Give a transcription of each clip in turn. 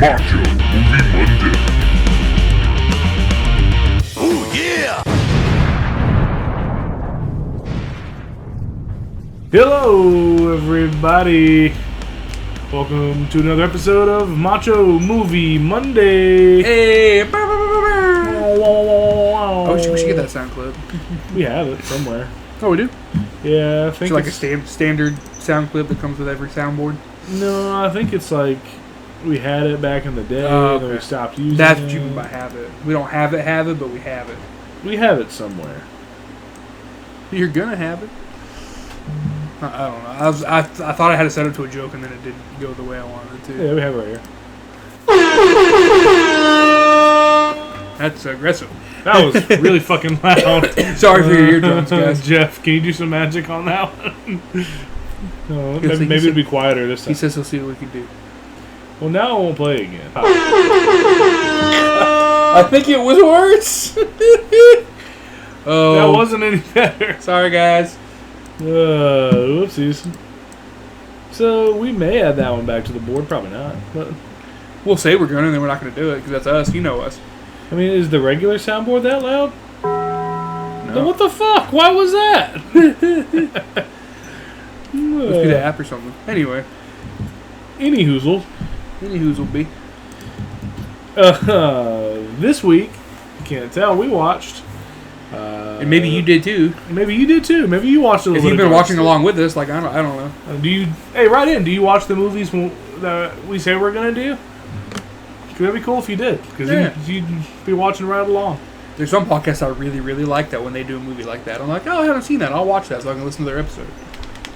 Macho Movie Monday. Oh, yeah! Hello, everybody. Welcome to another episode of Macho Movie Monday. Hey! Oh, we should get that sound clip. We have it somewhere. Oh, we do? Yeah, I think It's like a it's standard sound clip that comes with every soundboard. No, I think it's like we had it back in the day, Oh, and we okay. stopped using That's it. what you mean by have it. We don't have it, but we have it. We have it somewhere. You're gonna have it. I don't know. I thought I had to set it to a joke, and then it didn't go the way I wanted it to. Yeah, we have it right here. That's aggressive. That was really fucking loud. Sorry for your eardrums, guys. Jeff, can you do some magic on that one? No, Yes, maybe it'll be quieter this time. He says he'll see what we can do. Well, now I won't play again. I think it was worse. Oh, That wasn't any better. sorry, guys. Whoopsies. So we may add that one back to the board, probably not. But We'll say we're gonna, and then we're not gonna do it because that's us. You know us. I mean, is the regular soundboard that loud? No. Then what the fuck? Why was that? Must be the app or something. Anyway, Any hoozle. any who's will be. This week, you can't tell, we watched. And maybe you did too. Maybe you did too. Maybe you watched a little If bit you've of been Guardians watching too. along with us, like I don't know. Do you? Hey, write in. Do you watch the movies that we say we're gonna do? That'd be cool if you did, because Yeah. you'd be watching right along. There's some podcasts I really, really like that when they do a movie like that. I'm like, oh, I haven't seen that. I'll watch that so I can listen to their episode.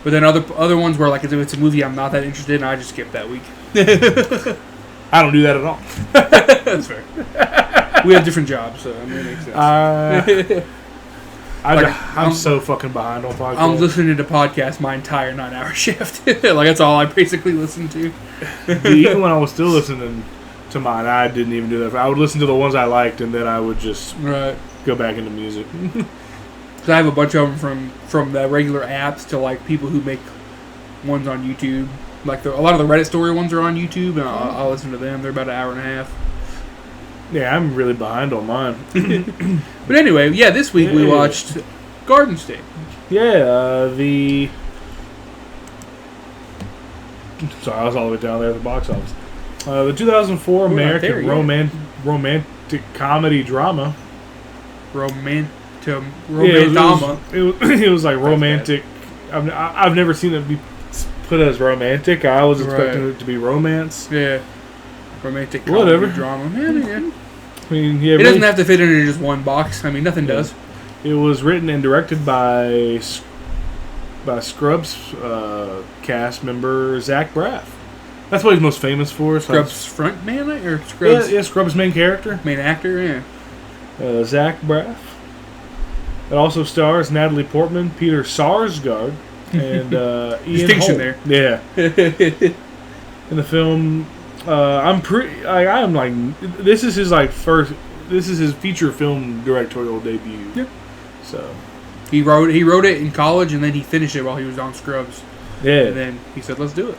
But then other ones where like if it's a movie I'm not that interested in, I just skip that week. I don't do that at all. That's fair. We have different jobs, so I mean, it makes sense. I'm so fucking behind on podcasts. I'm listening to podcasts my entire 9-hour shift. Like that's all I basically listen to. Even when I was still listening to mine, I didn't even do that. I would listen to the ones I liked, and then I would just Right. go back into music. So I have a bunch of them from the regular apps to like people who make ones on YouTube. Like a lot of the Reddit story ones are on YouTube, and I'll listen to them. They're about an hour and a half. Yeah, I'm really behind on mine. But anyway, yeah, this week we Hey. watched Garden State. Yeah, sorry, I was all the way down there at the box office. The 2004 We're not American there yet. romantic comedy drama. Romantama. It was like romantic. I've never seen it be put as romantic. I was expecting Right. it to be romance. Yeah. Romantic comedy Whatever. drama. Yeah. I mean, yeah, It really, doesn't have to fit into just one box. I mean, nothing does. It was written and directed by Scrubs cast member Zach Braff. That's what he's most famous for. Scrubs front man or Scrubs Yeah, Scrubs main character, main actor? Yeah. Zach Braff. It also stars Natalie Portman, Peter Sarsgaard, and Ian Distinction Holt. there. Yeah. In the film, I'm like, this is his this is his feature film directorial debut. Yeah. So. He wrote it in college, and then he finished it while he was on Scrubs. Yeah. And then he said, "Let's do it."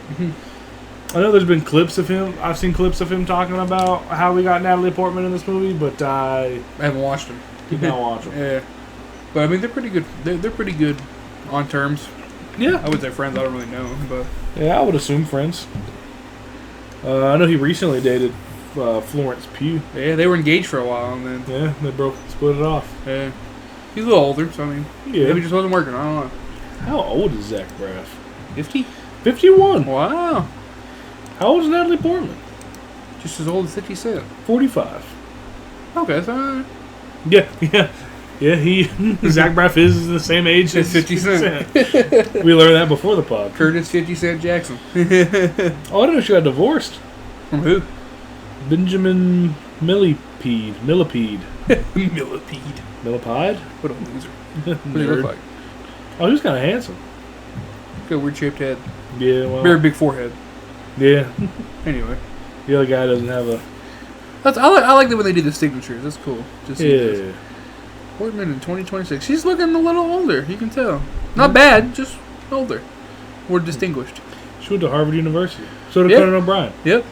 I know there's been clips of him. I've seen clips of him talking about how we got Natalie Portman in this movie, but I I haven't watched them. did not watch him. Yeah, but I mean, they're pretty good. They're pretty good on terms. Yeah. I would say friends. I don't really know them, but Yeah, I would assume friends. I know he recently dated Florence Pugh. yeah, they were engaged for a while, and then Yeah, they split it off. he's a little older, so I mean, Yeah. maybe it just wasn't working. I don't know. How old is Zach Braff? 50? 51. Wow, How old is Natalie Portman? just as old as 50 Cent. 45. Okay, so Yeah. Zach Braff is the same age as 50 Cent. We learned that before the pod. Curtis 50 Cent Jackson. Oh, I didn't know she got divorced. From who? Benjamin Millipede. Millipede. Millipede? What a loser. What do he look like? Oh, he was kind of handsome. Got a weird shaped head. Yeah, well. Very big forehead. Yeah. Anyway. The other guy doesn't have a... I like that when they do the signatures. That's cool. Just Yeah. Portman in 2026. She's looking a little older. You can tell. Not bad, just older. More distinguished. She went to Harvard University. So did Yeah. Conan O'Brien. Yep.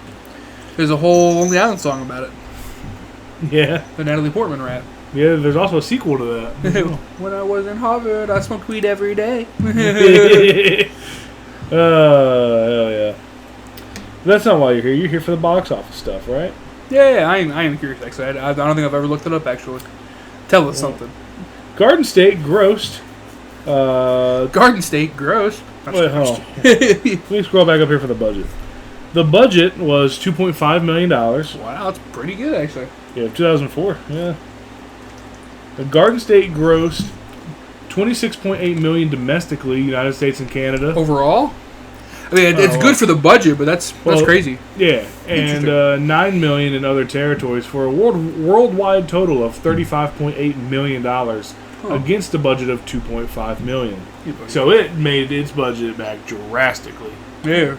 There's a whole Lonely Island song about it. Yeah. The Natalie Portman rap. Yeah, there's also a sequel to that. When I was in Harvard, I smoked weed every day. Hell yeah. That's not why you're here. You're here for the box office stuff, right? Yeah, I am curious, actually. I don't think I've ever looked it up, actually. Tell us something. Garden State grossed. Garden State, gross. Wait, hold on. Let me scroll back up here for the budget. The budget was $2.5 million. Wow, that's pretty good, actually. Yeah, 2004. Yeah. The Garden State grossed $26.8 million domestically, United States and Canada. Overall? I mean, it's good for the budget, but that's crazy. Yeah, and $9 million in other territories for a worldwide total of $35.8 million against a budget of $2.5 million. So it made its budget back drastically. Yeah.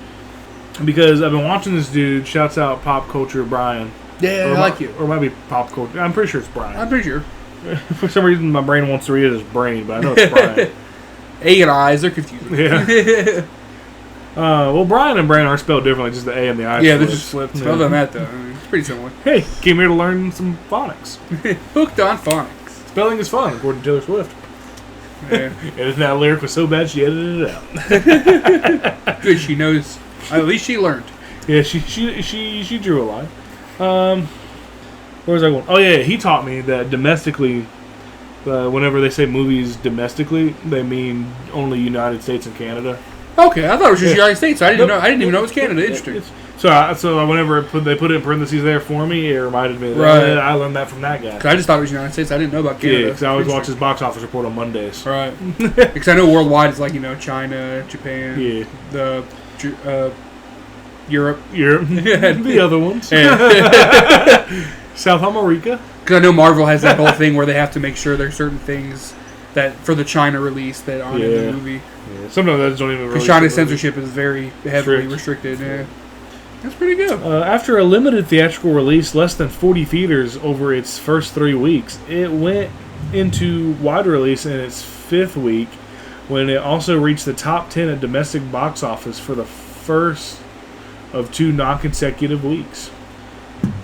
Because I've been watching this dude, shouts out Pop Culture Brian. Yeah, I like you. Or it might be Pop Culture. I'm pretty sure it's Brian. I'm pretty sure. For some reason, my brain wants to read it as brain, but I know it's Brian. A and I's, they're confusing. Yeah. Well, Brian and Brain are spelled differently, just the A and the I. Yeah, they're just flipped. Yeah. Other than that, though, I mean, it's pretty similar. Hey, came here to learn some phonics. Hooked on phonics. Spelling is fun, according to Taylor Swift. Yeah. And that lyric was so bad she edited it out. Good, she knows. At least she learned. Yeah, she drew a line. Where was I going? Oh yeah, he taught me that domestically, whenever they say movies domestically, they mean only United States and Canada. Okay, I thought it was just United States. I didn't know. I didn't even know it was Canada. Interesting. So whenever they put it in parentheses there for me, it reminded me that I learned that from that guy. I just thought it was United States. I didn't know about Canada. Yeah, because I always watch his box office report on Mondays. Right. Because I know worldwide it's like, China, Japan, the Europe, the other ones, South America. Because I know Marvel has that whole thing where they have to make sure there's certain things that for the China release that aren't in the movie. Yeah. Sometimes those don't even. Because China's censorship is very heavily restricted. Yeah. That's pretty good. After a limited theatrical release, less than 40 theaters over its first 3 weeks, it went into wide release in its 5th week, when it also reached the top 10 at domestic box office for the first of 2 non-consecutive weeks.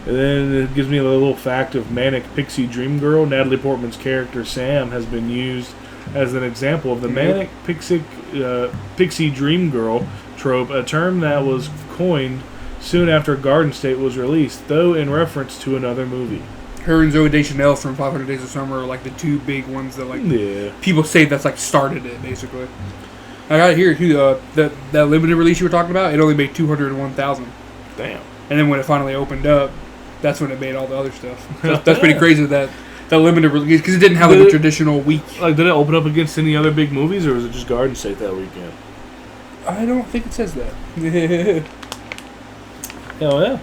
And then it gives me a little fact of Manic Pixie Dream Girl. Natalie Portman's character Sam has been used as an example of the Manic Pixie Dream Girl trope, a term that was coined soon after Garden State was released, though in reference to another movie. Her and Zooey Deschanel from 500 Days of Summer are like the 2 big ones that people say that's like started it, basically. I got here too, that limited release you were talking about, it only made $201,000. Damn. And then when it finally opened up, that's when it made all the other stuff. So that's pretty crazy that limited release, because it didn't have like a traditional week. Like, did it open up against any other big movies, or was it just Garden State that weekend? I don't think it says that. Hell yeah.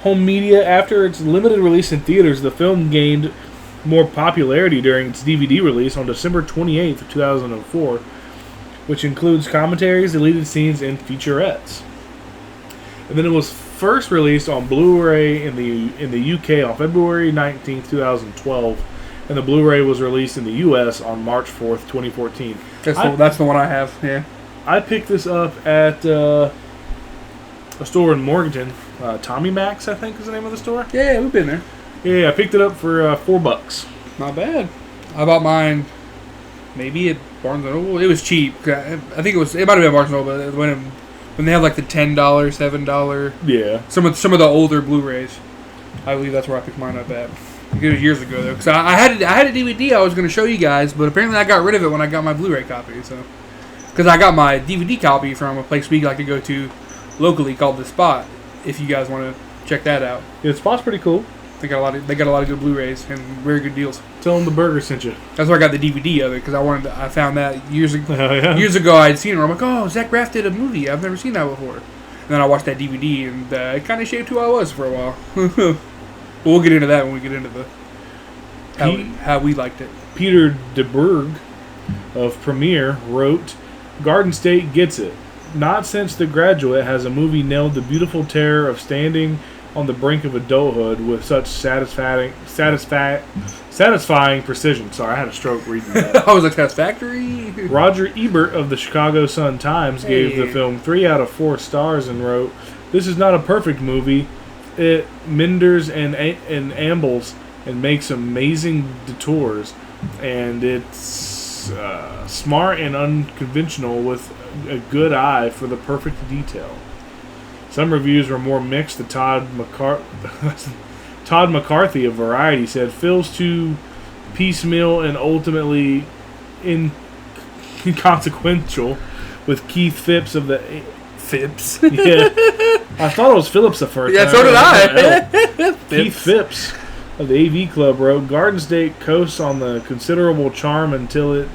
Home media. After its limited release in theaters, the film gained more popularity during its DVD release on December 28th of 2004, which includes commentaries, deleted scenes, and featurettes. And then it was first released on Blu-ray in the UK on February 19th, 2012, and the Blu-ray was released in the US on March 4th, 2014. That's the one I have, yeah. I picked this up at a store in Morganton. Tommy Max, I think, is the name of the store. Yeah, we've been there. Yeah, I picked it up for $4. Not bad. I bought mine maybe at Barnes & Noble. It was cheap. I think it might have been Barnes & Noble, but when they have like the $10, $7. Yeah. Some of the older Blu-rays. I believe that's where I picked mine up at. It was years ago though, because I had a DVD I was going to show you guys, but apparently I got rid of it when I got my Blu-ray copy. So, because I got my DVD copy from a place we like to go to locally called The Spot. If you guys want to check that out, yeah, The Spot's pretty cool. They got a lot of good Blu-rays and very good deals. Tell them the burger sent you. That's why I got the DVD of it, because I found that years ago. Oh, yeah. Years ago I'd seen it. I'm like, oh, Zach Braff did a movie. I've never seen that before. And then I watched that DVD, and it kind of shaped who I was for a while. But we'll get into that when we get into the how we liked it. Peter DeBerg of Premiere wrote, "Garden State gets it. Not since The Graduate has a movie nailed the beautiful terror of standing on the brink of adulthood with such satisfying precision." Sorry, I had a stroke reading that. I was like, Satisfactory? Roger Ebert of the Chicago Sun-Times gave the film 3 out of 4 stars and wrote, "This is not a perfect movie. It meanders and ambles and makes amazing detours, and it's smart and unconventional with a good eye for the perfect detail." Some reviews were more mixed. Todd McCarthy of Variety said, "Feels too piecemeal and ultimately inconsequential with Keith Phipps of the..." Phipps? Yeah. I thought it was Phillips at first. Yeah, so did I. Keith Phipps of the AV Club wrote, "Garden State coasts on the considerable charm until it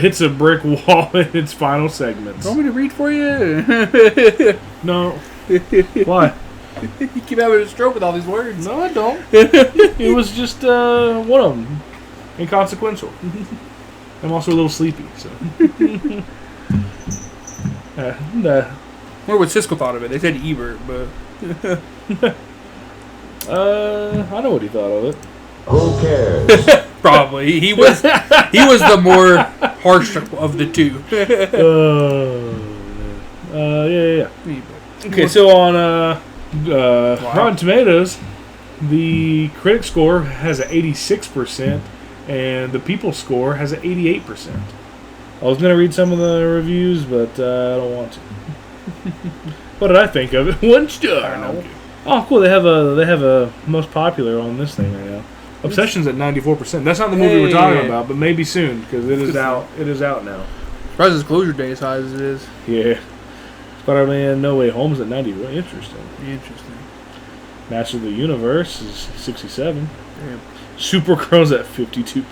hits a brick wall in its final segments." Want me to read for you? No. Why? You keep having a stroke with all these words. No, I don't. It was just one of them. Inconsequential. I'm also a little sleepy, so. I wonder what Siskel thought of it. They said Ebert, but... I know what he thought of it. Who cares? Probably. He was the more harsh of the two. Yeah. Okay, so on Rotten Tomatoes, the critic score has an 86%, and the people score has an 88%. I was going to read some of the reviews, but I don't want to. What did I think of it? 1 star. No. Oh, cool. They have a most popular on this thing right now. Obsession's at 94%. That's not the movie we're talking about, but maybe soon, because it is out. It is out now. Surprised its closure day as high as it is. Yeah. Spider-Man No Way Home's at 91. Interesting. Match of the Universe is 67. Damn. Supergirl's at 52%.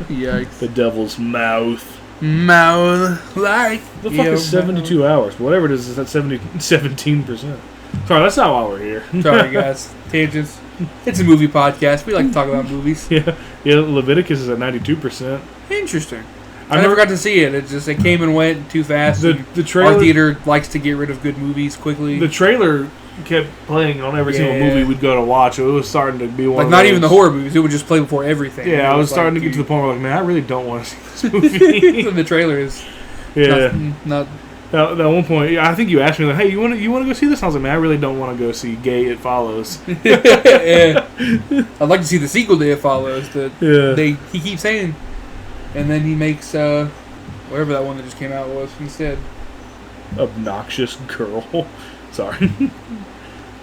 Yikes. The Devil's Mouth. Mouth like. The fuck is 72 hours? Whatever it is at 17%. Sorry, that's not why we're here. Sorry, guys. Tangents. It's a movie podcast. We like to talk about movies. Yeah. Leviticus is at 92%. Interesting. I never got to see it. It came and went too fast. The trailer, our theater likes to get rid of good movies quickly. The trailer kept playing on every single movie we'd go to watch. It was starting to be one like of not those, even the horror movies. It would just play before everything. Yeah, I was starting to get to the point where man, I really don't want to see this movie. The trailer is not At one point, I think you asked me like, "Hey, you want to go see this?" And I was like, "Man, I really don't want to go see Gay It Follows." Yeah. I'd like to see the sequel to It Follows that he keeps saying, and then he makes whatever that one that just came out was instead. Obnoxious Girl. Sorry.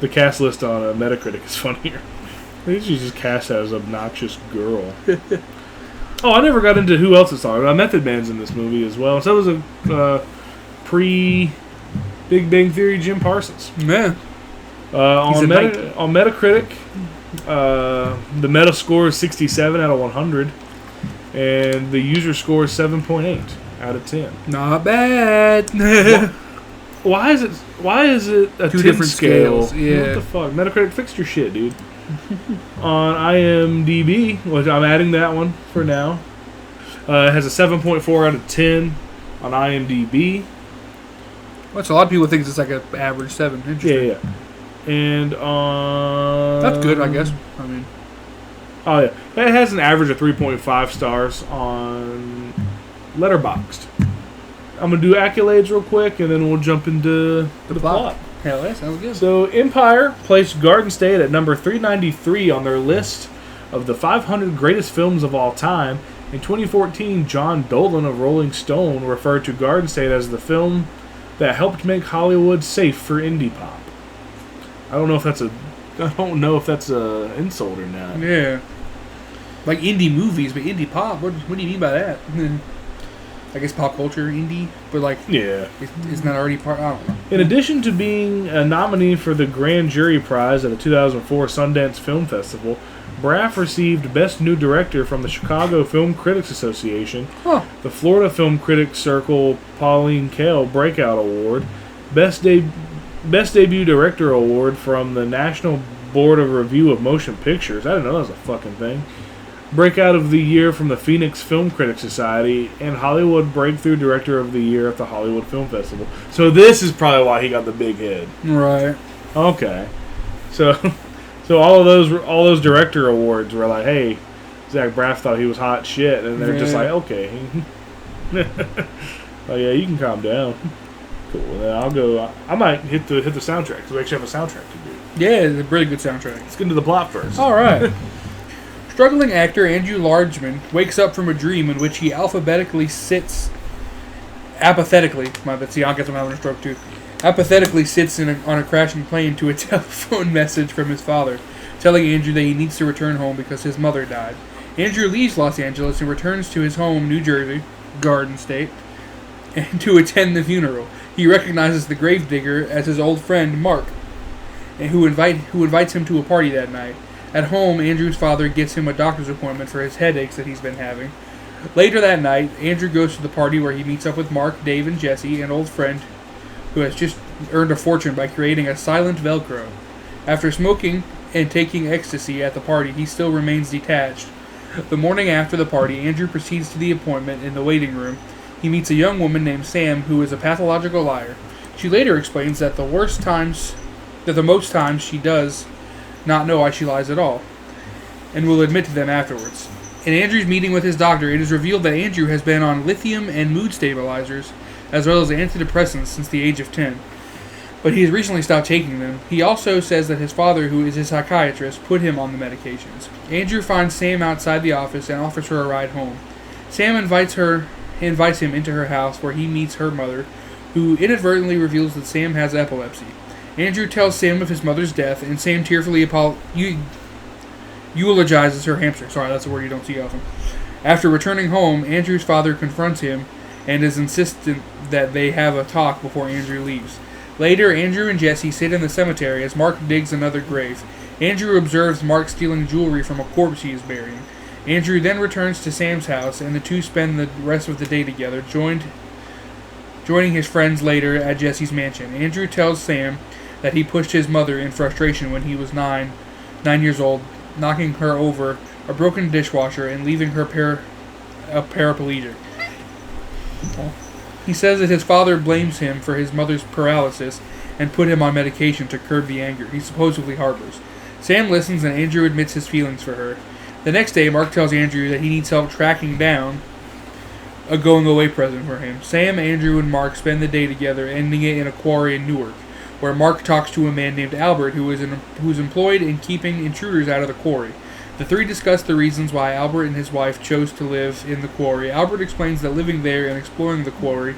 The cast list on Metacritic is funnier. They should just cast that as Obnoxious Girl. Oh, I never got into who else it's on. Method Man's in this movie as well. So it was a pre-Big Bang Theory Jim Parsons. Yeah. On Metacritic, the meta score is 67 out of 100, and the user score is 7.8 out of 10. Not bad. Why is it a 10 different scale? scales? Yeah. What the fuck? Metacritic fixed your shit, dude. On IMDb, which I'm adding that one for now, it has a 7.4 out of 10 on IMDb. Which a lot of people think it's like an average 7. Interesting. Yeah. And on... That's good, I guess. I mean... Oh, yeah. It has an average of 3.5 stars on Letterboxd. I'm going to do accolades real quick, and then we'll jump into the plot. Hell yeah, sounds good. So, Empire placed Garden State at number 393 on their list of the 500 greatest films of all time. In 2014, John Dolan of Rolling Stone referred to Garden State as the film that helped make Hollywood safe for indie pop. I don't know if that's a insult or not. Yeah. Like indie movies, but indie pop, what do you mean by that? I guess pop culture, indie, but like, yeah, isn't that already part? I don't know. In addition to being a nominee for the Grand Jury Prize at the 2004 Sundance Film Festival, Braff received Best New Director from the Chicago Film Critics Association, the Florida Film Critics Circle Pauline Kael Breakout Award, Best Debut Director Award from the National Board of Review of Motion Pictures. I didn't know that was a fucking thing. Breakout of the Year from the Phoenix Film Critics Society, and Hollywood Breakthrough Director of the Year at the Hollywood Film Festival. So this is probably why he got the big head. Right. Okay. So all those director awards were like, hey, Zach Braff thought he was hot shit, and they're just like, okay. Oh yeah, you can calm down. Cool. Then I'll go. I might hit the soundtrack because we actually have a soundtrack to do. Yeah, it's a really good soundtrack. Let's get into the plot first. All right. Struggling actor Andrew Largeman wakes up from a dream in which he apathetically sits on a crashing plane to a telephone message from his father, telling Andrew that he needs to return home because his mother died. Andrew leaves Los Angeles and returns to his home, New Jersey, Garden State, and to attend the funeral. He recognizes the gravedigger as his old friend Mark, and who invites him to a party that night. At home, Andrew's father gets him a doctor's appointment for his headaches that he's been having. Later that night, Andrew goes to the party where he meets up with Mark, Dave, and Jesse, an old friend who has just earned a fortune by creating a silent Velcro. After smoking and taking ecstasy at the party, he still remains detached. The morning after the party, Andrew proceeds to the appointment in the waiting room. He meets a young woman named Sam who is a pathological liar. She later explains that the most times she does not know why she lies at all, and will admit to them afterwards. In Andrew's meeting with his doctor, it is revealed that Andrew has been on lithium and mood stabilizers, as well as antidepressants since the age of 10. But he has recently stopped taking them. He also says that his father, who is a psychiatrist, put him on the medications. Andrew finds Sam outside the office and offers her a ride home. Sam invites him into her house where he meets her mother, who inadvertently reveals that Sam has epilepsy. Andrew tells Sam of his mother's death, and Sam tearfully eulogizes her hamster. Sorry, that's a word you don't see often. After returning home, Andrew's father confronts him and is insistent that they have a talk before Andrew leaves. Later, Andrew and Jesse sit in the cemetery as Mark digs another grave. Andrew observes Mark stealing jewelry from a corpse he is burying. Andrew then returns to Sam's house, and the two spend the rest of the day together, joining his friends later at Jesse's mansion. Andrew tells Sam that he pushed his mother in frustration when he was 9 years old, knocking her over a broken dishwasher and leaving her paraplegic. He says that his father blames him for his mother's paralysis and put him on medication to curb the anger he supposedly harbors. Sam listens and Andrew admits his feelings for her. The next day, Mark tells Andrew that he needs help tracking down a going-away present for him. Sam, Andrew, and Mark spend the day together, ending it in a quarry in Newark, where Mark talks to a man named Albert who is employed in keeping intruders out of the quarry. The three discuss the reasons why Albert and his wife chose to live in the quarry. Albert explains that living there and exploring the quarry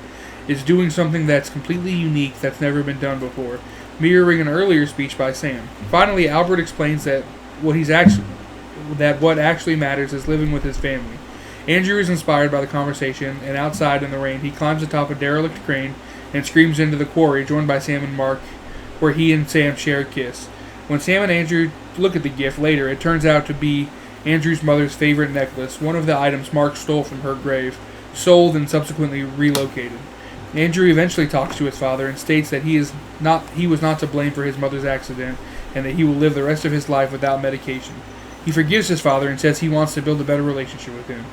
is doing something that's completely unique that's never been done before, mirroring an earlier speech by Sam. Finally, Albert explains that what actually matters is living with his family. Andrew is inspired by the conversation, and outside in the rain, he climbs atop a derelict crane and screams into the quarry, joined by Sam and Mark, where he and Sam share a kiss. When Sam and Andrew look at the gift later, it turns out to be Andrew's mother's favorite necklace, one of the items Mark stole from her grave, sold and subsequently relocated. Andrew eventually talks to his father and states that he was not to blame for his mother's accident and that he will live the rest of his life without medication. He forgives his father and says he wants to build a better relationship with him.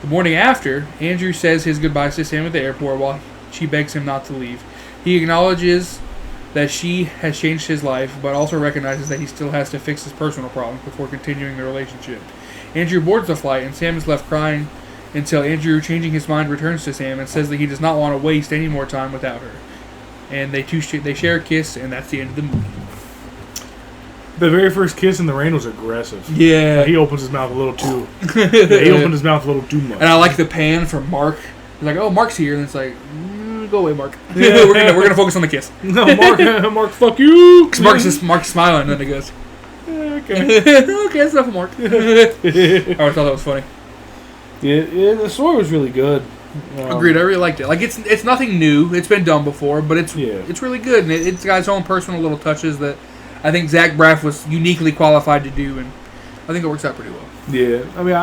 The morning after, Andrew says his goodbyes to Sam at the airport while she begs him not to leave. He acknowledges that she has changed his life, but also recognizes that he still has to fix his personal problems before continuing the relationship. Andrew boards the flight, and Sam is left crying until Andrew, changing his mind, returns to Sam and says that he does not want to waste any more time without her. And they share a kiss, and that's the end of the movie. The very first kiss in the rain was aggressive. Yeah. He opens his mouth a little too. He opened his mouth a little too much. And I like the pan from Mark. He's like, "Oh, Mark's here," and it's like, "Go away, Mark. we're gonna focus on the kiss." No, Mark, fuck you. Mark's smiling, and then he goes, "Okay, okay, that's enough of Mark." I always thought that was funny. Yeah, the story was really good. Agreed. I really liked it. Like it's nothing new. It's been done before, but it's really good, and it's got its own personal little touches that I think Zach Braff was uniquely qualified to do, and I think it works out pretty well. Yeah, I mean,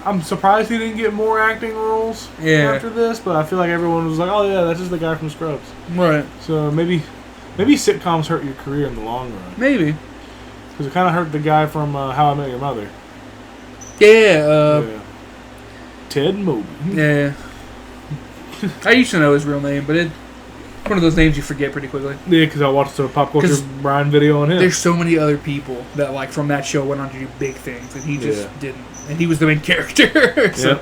I'm surprised he didn't get more acting roles after this, but I feel like everyone was like, "Oh yeah, that's just the guy from Scrubs." Right. So maybe sitcoms hurt your career in the long run. Maybe. Because it kind of hurt the guy from How I Met Your Mother. Yeah. Ted Mosby. Yeah. I used to know his real name, but One of those names you forget pretty quickly. Yeah, because I watched a Pop Culture Brian video on him. There's so many other people that, like, from that show went on to do big things, and he just didn't. And he was the main character. So,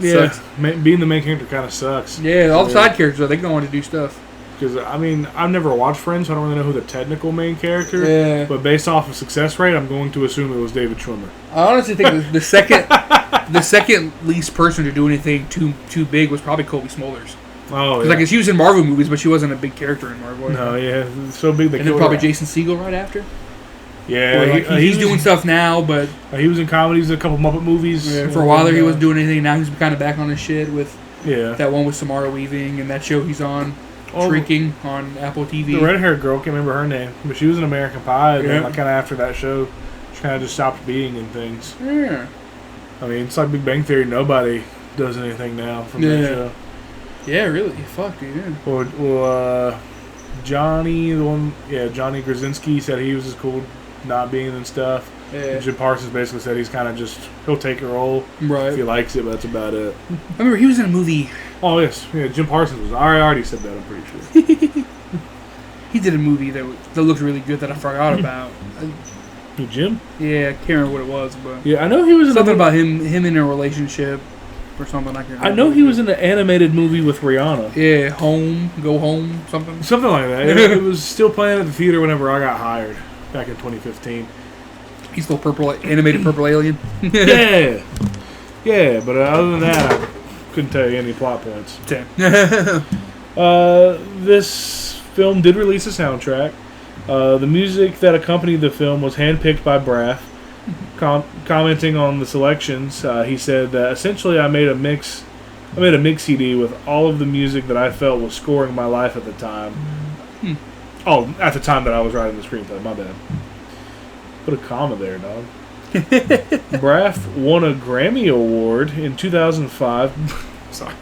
yeah. Being the main character kind of sucks. Yeah, all the side characters, they go on to do stuff. Because, I mean, I've never watched Friends, so I don't really know who the technical main character is. But based off of success rate, I'm going to assume it was David Schwimmer. I honestly think the second least person to do anything too big was probably Kobe Smulders. Oh, yeah. Like, she was in Marvel movies, but she wasn't a big character in Marvel. No, yeah. So big they And then probably Jason Segel right after. Yeah. Like, he's doing stuff now, but... he was in comedies, a couple Muppet movies. Yeah, for a while there, he wasn't doing anything. Now he's kind of back on his shit with that one with Samara Weaving and that show he's on. Shrieking on Apple TV. The red-haired girl, can't remember her name, but she was in American Pie, and then, like, kind of after that show, she kind of just stopped being in things. Yeah. I mean, it's like Big Bang Theory. Nobody does anything now from that show. Yeah, really. Fuck, dude. Yeah. Well, Johnny Krasinski said he was just cool not being in stuff. Yeah. And Jim Parsons basically said he's kind of just, he'll take a role if he likes it, but that's about it. I remember he was in a movie. Oh, yes. Yeah, Jim Parsons was. I already said that, I'm pretty sure. He did a movie that looked really good that I forgot about. Who, Jim? Yeah, I can't remember what it was, but... Yeah, I know he was in something about him in a relationship or something like that. I know he was in an animated movie with Rihanna. Yeah, Go Home, something. Something like that. It was still playing at the theater whenever I got hired back in 2015. He's still animated purple alien. Yeah. Yeah, but other than that, I couldn't tell you any plot points. This film did release a soundtrack. The music that accompanied the film was handpicked by Braff. Commenting on the selections, he said that essentially I made a mix CD with all of the music that I felt was scoring my life at the time. Oh, at the time that I was writing the screenplay, my bad. Put a comma there, dog. Braff won a Grammy Award in 2005. Sorry.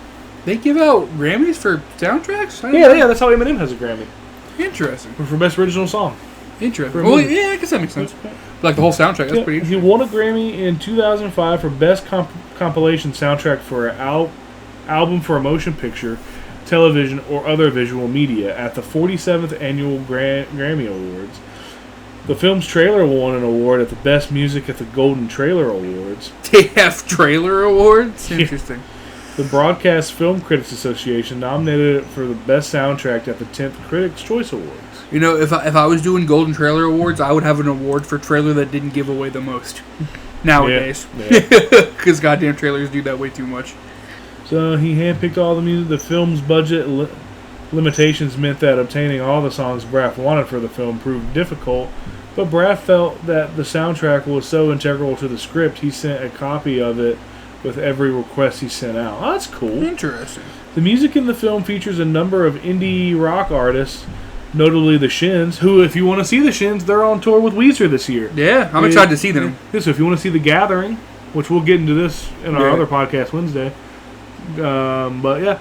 They give out Grammys for soundtracks? Yeah, that's how Eminem has a Grammy. Interesting. For Best Original Song. Interesting. Well, yeah, I guess that makes sense. Like the whole soundtrack, that's pretty interesting. He won a Grammy in 2005 for Best Compilation Soundtrack for an album for a motion picture, television, or other visual media at the 47th Annual Grammy Awards. The film's trailer won an award at the Best Music at the Golden Trailer Awards. They have trailer awards? Interesting. The Broadcast Film Critics Association nominated it for the Best Soundtrack at the 10th Critics' Choice Awards. You know, if I was doing Golden Trailer Awards, I would have an award for trailer that didn't give away the most. Nowadays. Because goddamn trailers do that way too much. So he handpicked all the music. The film's budget limitations meant that obtaining all the songs Braff wanted for the film proved difficult, but Braff felt that the soundtrack was so integral to the script, he sent a copy of it with every request he sent out. Oh, that's cool. Interesting. The music in the film features a number of indie rock artists, notably the Shins, who, if you want to see the Shins, they're on tour with Weezer this year. Yeah, I'm excited to see them. Yeah, so if you want to see The Gathering, which we'll get into this in our other podcast Wednesday, but yeah,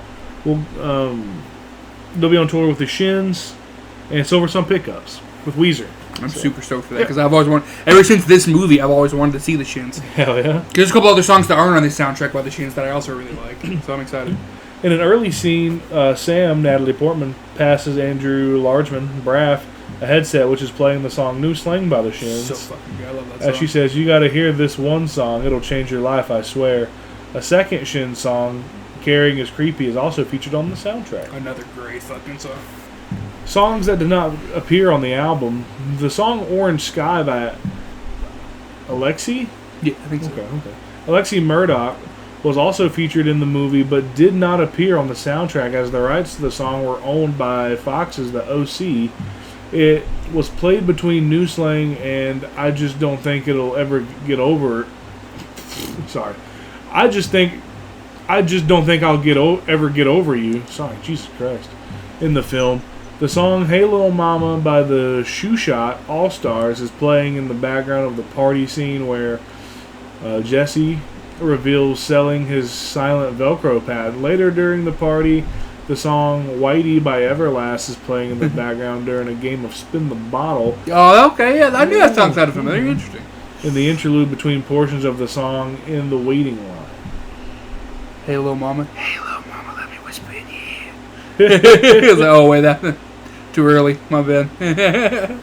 they'll be on tour with the Shins and Silver Sun Pickups with Weezer. I'm super stoked for that because I've always wanted. Ever since this movie, I've always wanted to see the Shins. Hell yeah! Because there's a couple other songs that aren't on this soundtrack by the Shins that I also really like, so I'm excited. In an early scene, Sam, Natalie Portman, passes Andrew Largeman, Braff, a headset which is playing the song "New Slang" by the Shins. So fucking good. I love that song. As she says, "You got to hear this one song; it'll change your life, I swear." A second Shins song, "Caring is Creepy," is also featured on the soundtrack. Another great fucking song. Songs that did not appear on the album. The song "Orange Sky" by Alexi? Yeah, I think so. Okay. Alexi Murdoch was also featured in the movie, but did not appear on the soundtrack as the rights to the song were owned by Fox's The OC. It was played between New Slang and I Just Don't Think It'll Ever Get Over. Sorry. I just don't think I'll ever get over you. Sorry, Jesus Christ. In the film. The song "Hey Little Mama" by the Shoe Shot All-Stars is playing in the background of the party scene where Jesse reveals selling his silent Velcro pad. Later during the party, the song "Whitey" by Everlast is playing in the background during a game of Spin the Bottle. Oh, okay, yeah, I knew that song sounded familiar. Interesting. In the interlude between portions of the song in the waiting line. Hey, little mama. Hey, little mama, let me whisper in your ear. I was like, oh wait, that too early. My bad.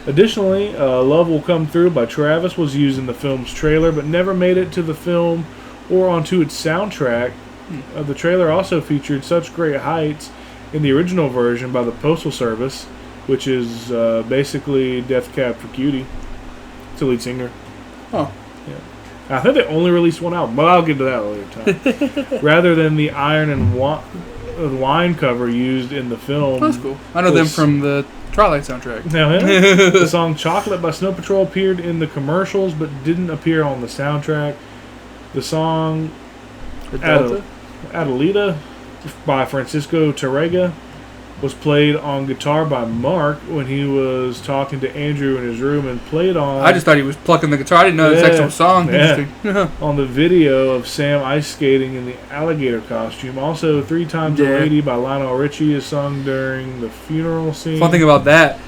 Additionally, Love Will Come Through by Travis was used in the film's trailer, but never made it to the film or onto its soundtrack. The trailer also featured Such Great Heights in the original version by the Postal Service, which is basically Death Cab for Cutie. It's the lead singer. Oh. Yeah. I think they only released one album, but I'll get to that later time. Rather than the Iron and Wine cover used in the film. That's cool. I know them from the Twilight soundtrack. The song Chocolate by Snow Patrol appeared in the commercials but didn't appear on the soundtrack. The song Adelita by Francisco Tarrega was played on guitar by Mark when he was talking to Andrew in his room and played on... I just thought he was plucking the guitar. I didn't know the actual song. Yeah. On the video of Sam ice skating in the alligator costume. Also, 3 Times a Lady by Lionel Richie is sung during the funeral scene. Fun thing about that,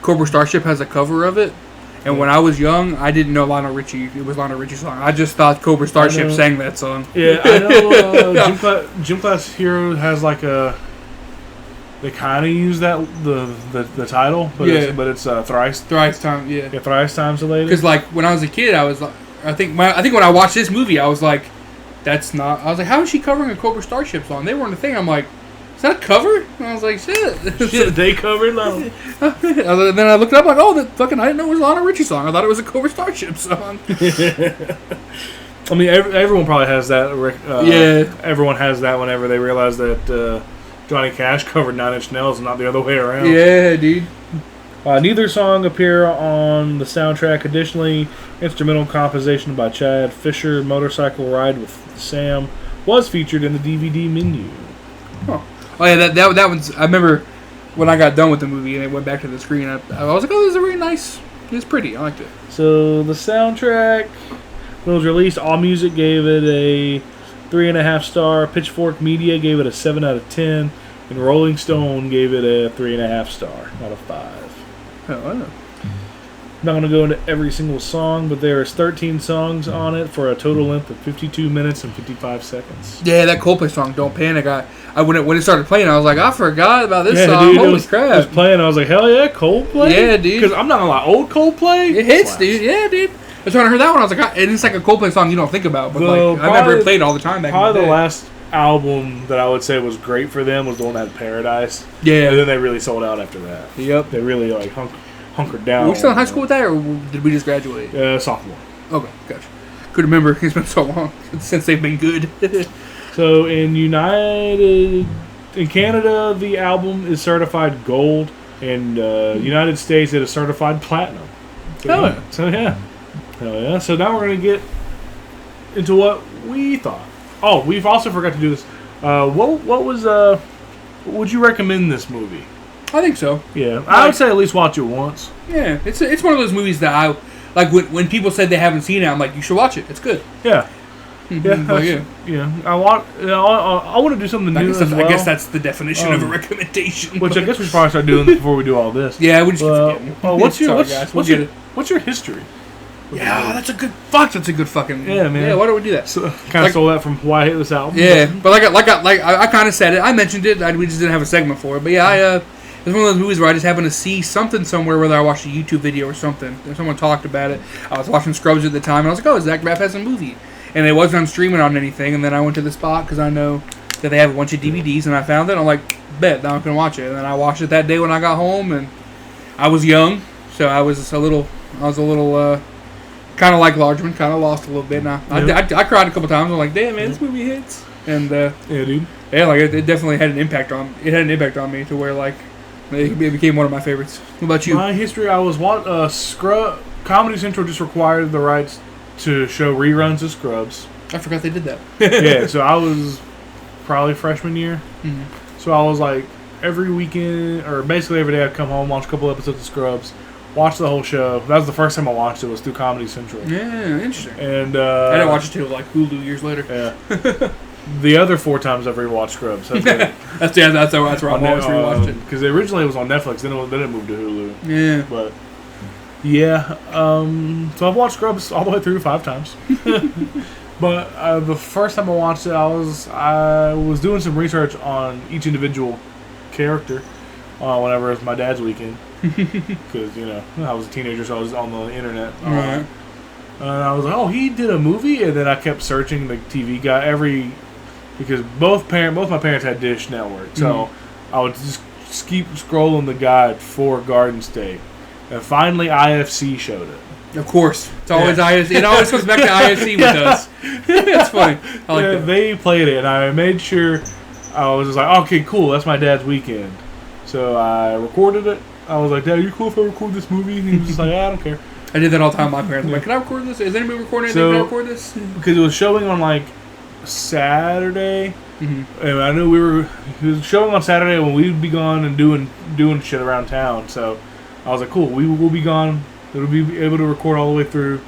Cobra Starship has a cover of it. And when I was young, I didn't know Lionel Richie. It was Lionel Richie's song. I just thought Cobra Starship sang that song. Yeah, I know Gym Class Hero has like a... They kind of use that the title, but it's thrice times a lady. Because like when I was a kid, I was like, I think when I watched this movie, I was like, that's not. I was like, how is she covering a Cobra Starship song? They were in the thing. I'm like, is that a cover? And I was like, shit, they covered that. And then I looked it up like, oh, I didn't know it was a Lionel Richie song. I thought it was a Cobra Starship song. I mean, everyone probably has that. Everyone has that whenever they realize that. Johnny Cash covered 9 Inch Nails and not the other way around. Yeah, dude. Neither song appear on the soundtrack. Additionally, instrumental composition by Chad Fisher, Motorcycle Ride with Sam, was featured in the DVD menu. Huh. Oh yeah, that one's... I remember when I got done with the movie and it went back to the screen, I was like, oh, this is a really nice... It's pretty. I liked it. So, the soundtrack, when it was released, AllMusic gave it a 3.5 star. Pitchfork Media gave it a 7 out of 10. And Rolling Stone gave it a 3.5 star out of 5. Oh, I know. I'm not going to go into every single song, but there is 13 songs on it for a total length of 52 minutes and 55 seconds. Yeah, that Coldplay song, Don't Panic. When it started playing, I was like, I forgot about this song. Dude, Holy crap. It was playing, I was like, hell yeah, Coldplay? Yeah, dude. Because I'm not going to lie, old Coldplay? It hits, dude. Yeah, dude. I was trying to hear that one. I was like, and it's like a Coldplay song you don't think about, but I remember it played all the time back in the day. Probably the last album that I would say was great for them was the one that had Paradise. Yeah. And then they really sold out after that. Yep. They really hunkered down. Were we still in high school with that, or did we just graduate? Sophomore. Okay, gotcha. Could remember. It's been so long since they've been good. So in Canada, the album is certified gold. In United States, it is certified platinum. So yeah. Hell yeah. So now we're going to get into what we thought. Oh, we've also forgot to do this. Would you recommend this movie? I think so. Yeah. I would say at least watch it once. Yeah. It's one of those movies that I... Like, when people said they haven't seen it, I'm like, you should watch it. It's good. Yeah. Mm-hmm. Yeah. I want to do something new as well. I guess that's the definition of a recommendation. Which I guess we should probably start doing before we do all this. Yeah, we just keep forgetting. What's your history? Yeah, that's a good fucking... Yeah, man. Yeah, why don't we do that? So, kind of stole that from Why I Hate This Album. Yeah, but I kind of said it. I mentioned it. We just didn't have a segment for it. But yeah, it's one of those movies where I just happened to see something somewhere, whether I watched a YouTube video or something. And someone talked about it. I was watching Scrubs at the time, and I was like, oh, Zach Braff has a movie. And it wasn't on streaming on anything. And then I went to the spot because I know that they have a bunch of DVDs, and I found it. And I'm like, bet, now I can watch it. And then I watched it that day when I got home, and I was young, so I was a little kind of like Largeman, kind of lost a little bit. Now I cried a couple times. I'm like, damn man, this movie hits. And yeah, dude. Yeah, like it definitely had an impact on. It had an impact on me to where like it became one of my favorites. What about you? My history, I was Comedy Central just required the rights to show reruns of Scrubs. I forgot they did that. Yeah, so I was probably freshman year. Mm-hmm. So I was like every weekend or basically every day I'd come home, watch a couple episodes of Scrubs. Watched the whole show. That was the first time I watched it. Was through Comedy Central. Yeah, interesting. And I didn't watch it till like Hulu years later. Yeah. The other 4 times I've rewatched Scrubs. That's where I've always rewatched it. Because originally it was on Netflix, then it moved to Hulu. Yeah. But yeah, so I've watched Scrubs all the way through 5 times. But the first time I watched it, I was doing some research on each individual character whenever it was my dad's weekend. Because, I was a teenager, so I was on the internet. Right. And I was like, oh, he did a movie? And then I kept searching the TV guide because both my parents had Dish Network. So I would just keep scrolling the guide for Garden State. And finally, IFC showed it. Of course. It's always IFC. It always comes back to IFC with us. It's funny. I like that. They played it, and I made sure I was just like, okay, cool, that's my dad's weekend. So I recorded it. I was like, Dad, are you cool if I record this movie? And he was just like, I don't care. I did that all the time with my parents. I'm like, can I record this? Is anybody recording anything? Can I record this? Because it was showing on, like, Saturday. Mm-hmm. And I knew it was showing on Saturday when we'd be gone and doing shit around town. So I was like, cool, we will be gone. It'll be able to record all the way through.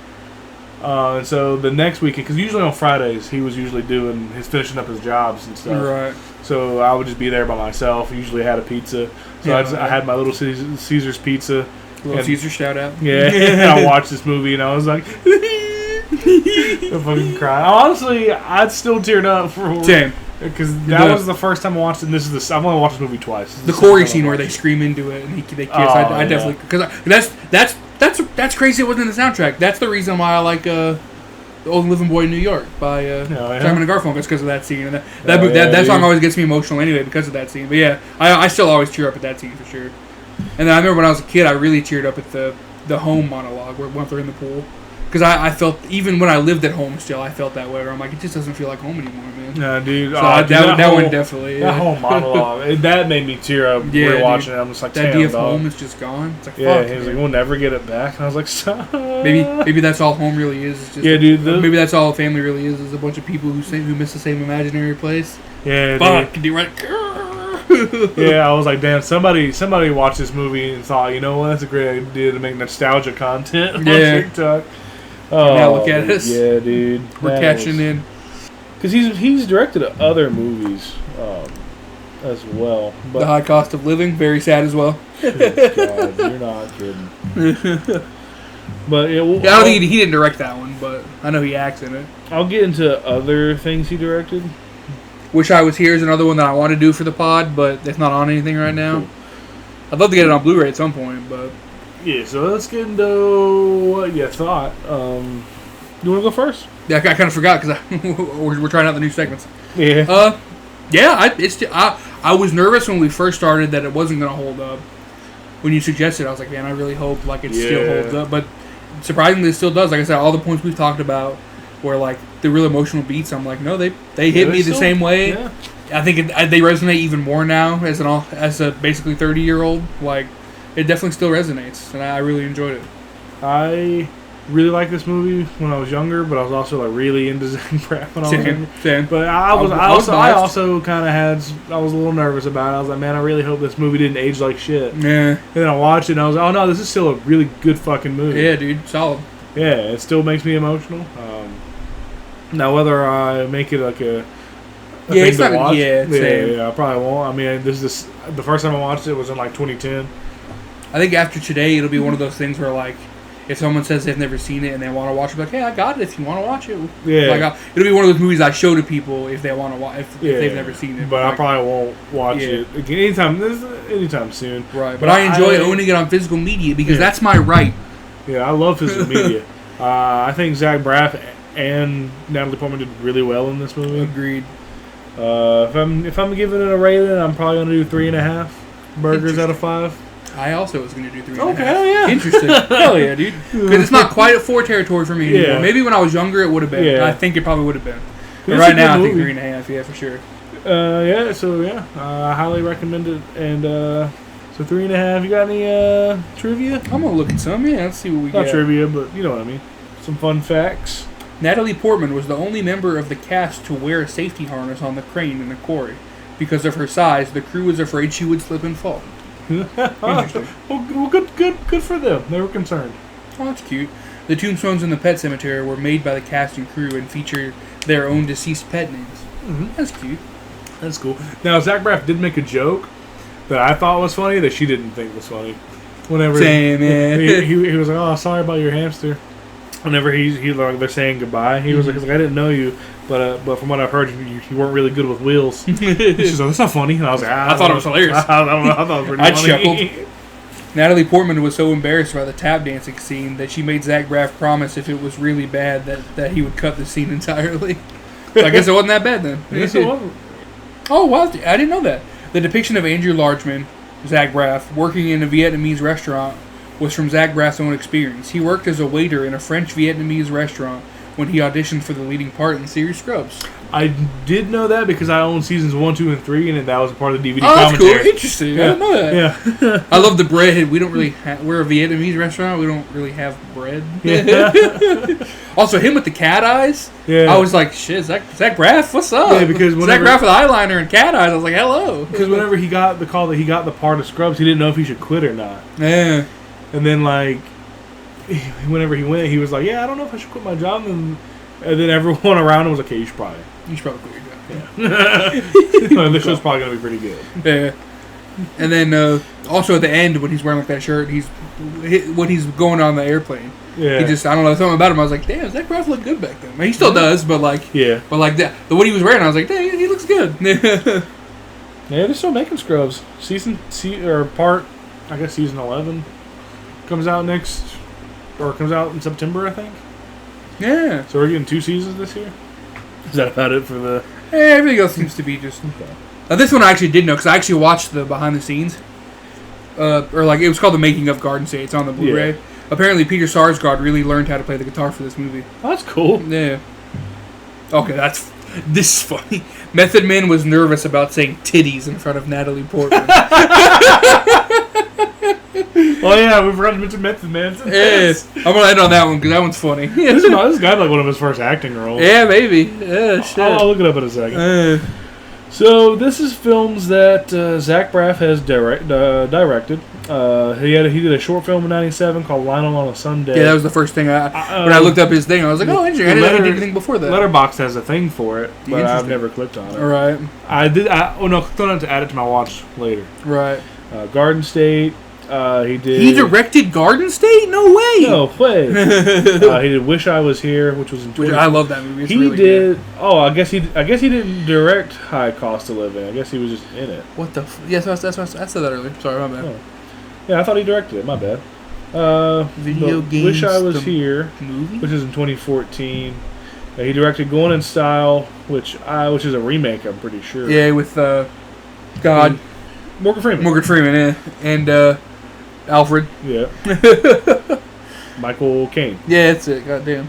And so the next weekend, because usually on Fridays, he was usually finishing up his jobs and stuff. Right. So I would just be there by myself. Usually had a pizza. So I had my little Caesar's pizza. Little Caesar shout out. Yeah. And I watched this movie and I was like, I fucking cry. Honestly, I'd still teared up for Same. Because that was the first time I watched it. And I've only watched this movie twice. The Corey scene where they scream into it and they kiss. I definitely, because that's crazy. It wasn't in the soundtrack. That's the reason why I like The Old Living Boy in New York by Simon and Garfunkel. It's because of that scene. And that song always gets me emotional anyway because of that scene. But yeah, I still always tear up at that scene for sure. And then I remember when I was a kid, I really teared up at the home monologue where once they're in the pool. Because I felt, even when I lived at home still, I felt that way. Where I'm like, it just doesn't feel like home anymore, man. Nah, dude. So that one definitely. That whole monologue, that made me tear up rewatching it. I'm just like, that day of home is just gone. It's like, fuck, he was like, we'll never get it back. And I was like, stop. Maybe that's all home really is. It's just maybe that's all family really is a bunch of people who miss the same imaginary place. Yeah, fuck, dude. Right. Yeah, I was like, damn, somebody watched this movie and thought, you know what, that's a great idea to make nostalgia content on TikTok. Oh, now look at us. Yeah, dude. We're cashing in. Because he's directed other movies as well. But The High Cost of Living, very sad as well. God, you're not kidding. But I don't think he didn't direct that one, but I know he acts in it. I'll get into other things he directed. Wish I Was Here is another one that I want to do for the pod, but it's not on anything right now. Cool. I'd love to get it on Blu-ray at some point, but... Yeah, so let's get into what you thought. You want to go first? Yeah, I kind of forgot because we're trying out the new segments. Yeah. I was nervous when we first started that it wasn't going to hold up. When you suggested, I was like, man, I really hope it still holds up. But surprisingly, it still does. Like I said, all the points we've talked about were like the real emotional beats. I'm like, no, they hit me the same way. Yeah. I think they resonate even more now as a basically 30-year-old. Like, it definitely still resonates, and I really enjoyed it. I really liked this movie when I was younger, but I was also like really into Zach Braff when I was younger. Same. But I also kind of I was a little nervous about it. I was like, man, I really hope this movie didn't age like shit. Yeah. And then I watched it, and I was like, oh no, this is still a really good fucking movie. Yeah, dude, solid. Yeah, it still makes me emotional. Now whether I make it like a thing to watch, I probably won't. I mean, this is the first time I watched it was in like 2010. I think after today, it'll be one of those things where, like, if someone says they've never seen it and they want to watch it, like, hey, I got it if you want to watch it. Yeah. Like, it'll be one of those movies I show to people if they want to watch, if they've never seen it. But I probably won't watch it again anytime soon. Right. But I enjoy owning it on physical media because that's my right. Yeah, I love physical media. I think Zach Braff and Natalie Portman did really well in this movie. Agreed. If I'm giving it a rating, I'm probably going to do 3.5 burgers out of 5. I also was going to do 3.5. Okay, hell yeah. Interesting. Hell yeah, dude. Because it's not quite at 4 territory for me anymore. Yeah. Maybe when I was younger it would have been. Yeah. I think it probably would have been. But right now I think 3.5, yeah, for sure. I highly recommend it. And so 3.5. You got any trivia? I'm going to look at some, yeah. Let's see what we got. Not trivia, but you know what I mean. Some fun facts. Natalie Portman was the only member of the cast to wear a safety harness on the crane in the quarry. Because of her size, the crew was afraid she would slip and fall. Interesting. Well, good for them. They were concerned. Oh, that's cute. The tombstones in the pet cemetery were made by the cast and crew and feature their own deceased pet names. Mm-hmm. That's cute. That's cool. Now, Zach Braff did make a joke that I thought was funny that she didn't think was funny. Whenever Same, man. He was like, oh, sorry about your hamster. whenever he like they're saying goodbye, he was like, I didn't know you, but from what I've heard, you weren't really good with wheels. She's like, that's not funny. And I was like, I thought it was hilarious. I don't know. I thought it was pretty funny. chuckled. Natalie Portman was so embarrassed by the tap dancing scene that she made Zach Braff promise if it was really bad that he would cut the scene entirely. So I guess it wasn't that bad then. I guess it wasn't. Oh, wow. I didn't know that. The depiction of Andrew Larchman, Zach Braff, working in a Vietnamese restaurant was from Zach Braff's own experience. He worked as a waiter in a French-Vietnamese restaurant when he auditioned for the leading part in the series Scrubs. I did know that because I own seasons 1, 2, and 3, and that was a part of the DVD that's commentary. cool. Interesting. I didn't know that. Yeah. I love the bread. We don't really we're a Vietnamese restaurant. We don't really have bread. Yeah. Also, him with the cat eyes. Yeah. I was like, shit, Zach Braff, what's up? Yeah, because Zach Braff with eyeliner and cat eyes. I was like, hello. Because whenever he got the call that he got the part of Scrubs, he didn't know if he should quit or not. Yeah. And then, like, whenever he went, he was like, yeah, I don't know if I should quit my job. And then everyone around him was like, okay, you should probably quit your job. Yeah. This show's probably going to be pretty good. Yeah. And then, also at the end, when he's wearing like that shirt, when he's going on the airplane. Yeah. He just, I don't know, something about him. I was like, damn, Zach Braff looked good back then. I mean, he still does, but like, yeah. But like the what he was wearing, I was like, damn, he looks good. Yeah, they're still making Scrubs. Season 11 comes out comes out in September, I think. Yeah. So we're getting 2 seasons this year. Is that about it for the? Everything else seems to be just. Now this one I actually did know because I actually watched the behind the scenes. Or like it was called The Making of Garden State. It's on the Blu-ray. Yeah. Apparently, Peter Sarsgaard really learned how to play the guitar for this movie. Oh, that's cool. Yeah. Okay, this is funny. Method Man was nervous about saying titties in front of Natalie Portman. Oh yeah, we forgot to mention Method Man. Yes. I'm gonna end on that one because that one's funny. This guy's like one of his first acting roles. Yeah, maybe. Yeah, shit. I'll look it up in a second. So this is films that Zach Braff has directed. He did a short film in '97 called Lionel on a Sunday. Yeah, that was the first thing when I looked up his thing. I was like, oh, interesting. I didn't know he did anything before that. Letterboxd has a thing for it, but I've never clicked on it. All right. I did. Clicked on it to add it to my watch later. Right. Garden State. He did. He directed Garden State? No way. No way. He did Wish I Was Here, which was in. I love that movie. It's he really did. Good. Oh, I guess he didn't direct High Cost of Living. I guess he was just in it. What the? Yes, I said that earlier. Sorry, my bad. Oh. Yeah, I thought he directed it. My bad. Video Games. Wish I Was Here, movie? which is in 2014. He directed Going in Style, which is a remake. I'm pretty sure. Yeah, with God, Morgan Freeman. Morgan Freeman, yeah, and Alfred. Yeah. Michael Caine. Yeah, that's it. Goddamn.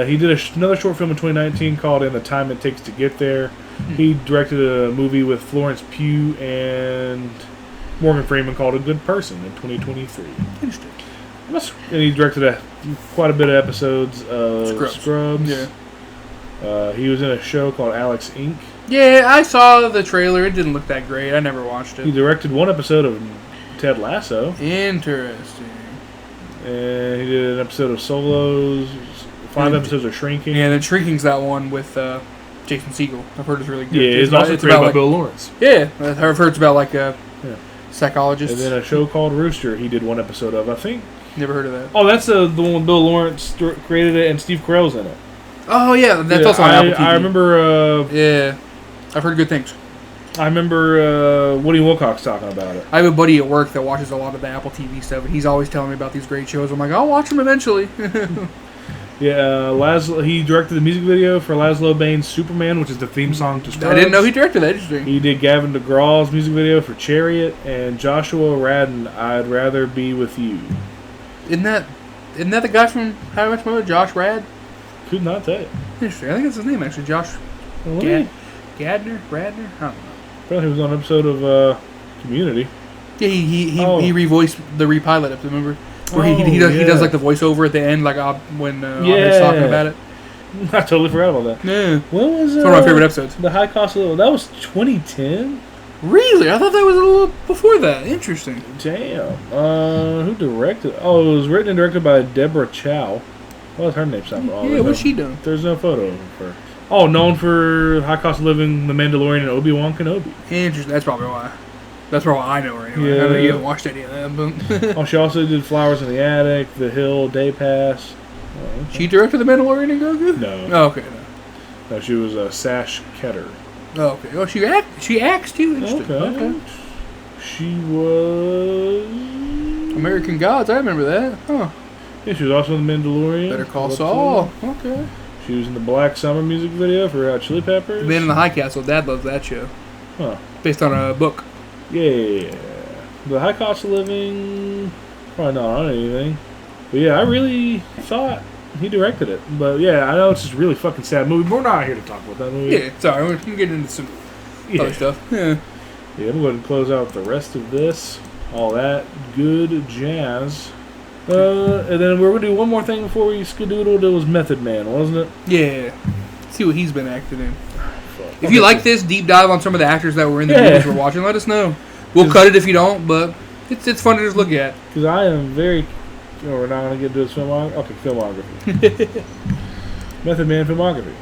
He did another short film in 2019 called In the Time It Takes to Get There. He directed a movie with Florence Pugh and Morgan Freeman called A Good Person in 2023. Interesting. And he directed quite a bit of episodes of Scrubs. Yeah. He was in a show called Alex Inc. Yeah, I saw the trailer. It didn't look that great. I never watched it. He directed one episode of Ted Lasso. Interesting. And he did an episode of Solos, 5 episodes of Shrinking. Yeah, then Shrinking's that one with Jason Segel. I've heard it's really good. Yeah, it's also created by Bill Lawrence. Yeah, I've heard it's about like a psychologist. And then a show called Rooster, he did one episode of, I think. Never heard of that. Oh, that's the one with Bill Lawrence created it and Steve Carell's in it. Oh, yeah, that's also on Apple TV. I remember... yeah, I've heard good things. I remember Woody Wilcox talking about it. I have a buddy at work that watches a lot of the Apple TV stuff, and he's always telling me about these great shows. I'm like, I'll watch them eventually. Yeah, he directed the music video for Laszlo Bane's Superman, which is the theme song to Scrubs. I didn't know he directed that. Interesting. He did Gavin DeGraw's music video for Chariot, and Joshua Radin, I'd Rather Be With You. Isn't that the guy from How Much Mother, Josh Rad? Could not tell you. Interesting. I think that's his name, actually. Josh Gadner? Radner? I don't know. Apparently he was on an episode of Community. Yeah, he revoiced the repilot episode, remember? Where he does like the voiceover at the end, like when Ahmed's talking about it. I totally forgot about that. Yeah. When was it's one of my favorite episodes. The High Cost of Living? That was 2010? Really? I thought that was a little before that. Interesting. Damn. Who directed it? Oh, it was written and directed by Deborah Chow. What was her name? Yeah, what's she doing? There's no photo of her. Oh, known for High Cost of Living, The Mandalorian, and Obi-Wan Kenobi. Interesting. That's probably why. That's probably why I know her anyway. Yeah. I know you haven't watched any of that. But Oh, she also did Flowers in the Attic, The Hill, Day Pass, Oh, okay. She directed The Mandalorian and Grogu? No. Oh, okay. No, she was Sash Ketter. Oh, okay. Oh, she acts too. Interesting. Okay. She was American Gods. I remember that. Huh. Yeah, she was also in The Mandalorian. Better Call Saul. Okay. She was in the Black Summer music video for Chili Peppers. Man in the High Castle. Dad loves that show. Huh. Based on a book. Yeah. The High Cost of Living, probably not on anything. But yeah, I really thought he directed it. But yeah, I know it's just a really fucking sad movie. But we're not here to talk about that movie. Yeah, sorry. We're getting into some other stuff. Yeah. Yeah, I'm going to close out the rest of this. All that good jazz. And then we're going to do one more thing before we skedoodle. It was Method Man, wasn't it? Yeah. See what he's been acting in. If you like this deep dive on some of the actors that were in the movies we're watching, let us know. We'll cut it if you don't, but it's fun to just look at. Because I am very... we're not going to get to his filmography. Okay, filmography. Method Man filmography.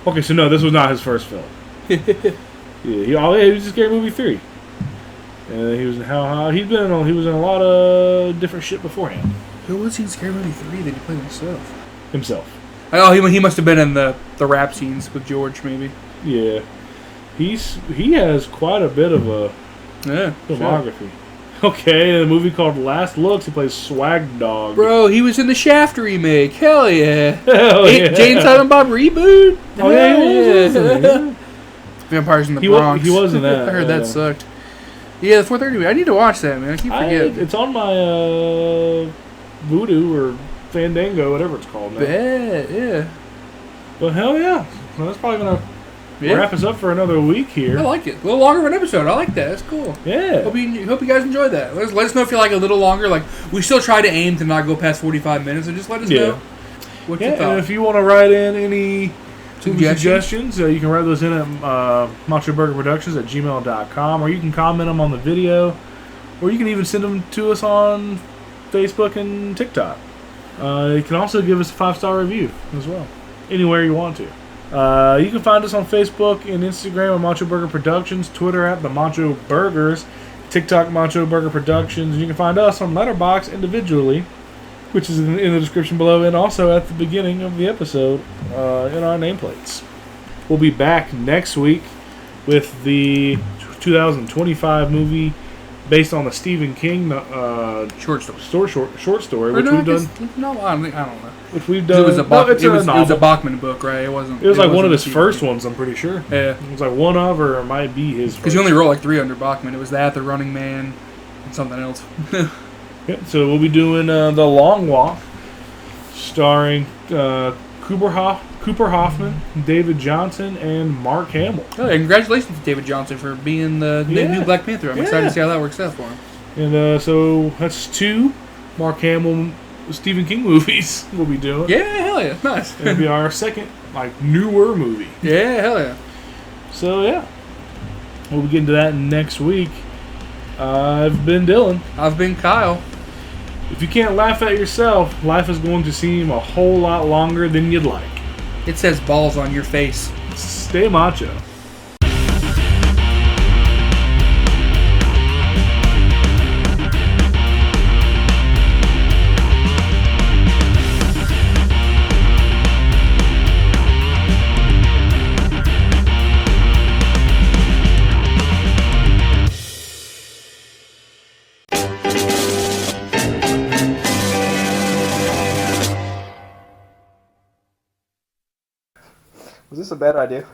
Okay, so no, this was not his first film. He was just Scary Movie 3. And he was in he was in a lot of different shit beforehand. Who was he in Scary Movie 3 that he played Himself. Oh, he must have been in the rap scenes with George, maybe. Yeah. He has quite a bit of a filmography. Sure. Okay, in a movie called Last Looks, he plays Swag Dog. Bro, he was in the Shaft remake. Hell yeah. Hell yeah. Jane Silent Bob reboot? Oh, yeah, he was. Vampires in the Bronx. He was in that. I heard that sucked. Yeah, the 4:30 movie. I need to watch that, man. I keep forgetting. It's on my Vudu or Fandango, whatever it's called now. Yeah. But hell yeah. Well, that's probably going to wrap us up for another week here. I like it. A little longer of an episode. I like that. That's cool. Yeah. Hope you guys enjoyed that. Let us know if you like a little longer. Like, we still try to aim to not go past 45 minutes, and just let us know what you thought. And if you want to write in any suggestions, you can write those in at machoburgerproductions at gmail.com, or you can comment them on the video, or you can even send them to us on Facebook and TikTok. You can also give us a 5-star review as well, anywhere you want to. You can find us on Facebook and Instagram at Macho Burger Productions, Twitter at the Macho Burgers, TikTok Macho Burger Productions. You can find us on Letterboxd individually, which is in the description below, and also at the beginning of the episode in our nameplates. We'll be back next week with the 2025 movie based on the Stephen King short story, which we've done. No, I don't know. Which we've done. It was a Bachman book, right? It wasn't. It was like one of his first ones, I'm pretty sure. Yeah. It was like one of, or it might be his. Because you only wrote like 3 under Bachman. It was that, The Running Man, and something else. Yeah, so we'll be doing The Long Walk, starring Cooper Hoffman, David Johnson, and Mark Hamill. Oh, and congratulations to David Johnson for being the new Black Panther. I'm excited to see how that works out for him. And so that's 2 Mark Hamill Stephen King movies we'll be doing. Yeah, hell yeah. Nice. It'll be our second, newer movie. Yeah, hell yeah. So, yeah. We'll be getting to that next week. I've been Dylan. I've been Kyle. If you can't laugh at yourself, life is going to seem a whole lot longer than you'd like. It says balls on your face. Stay macho. Was this a bad idea?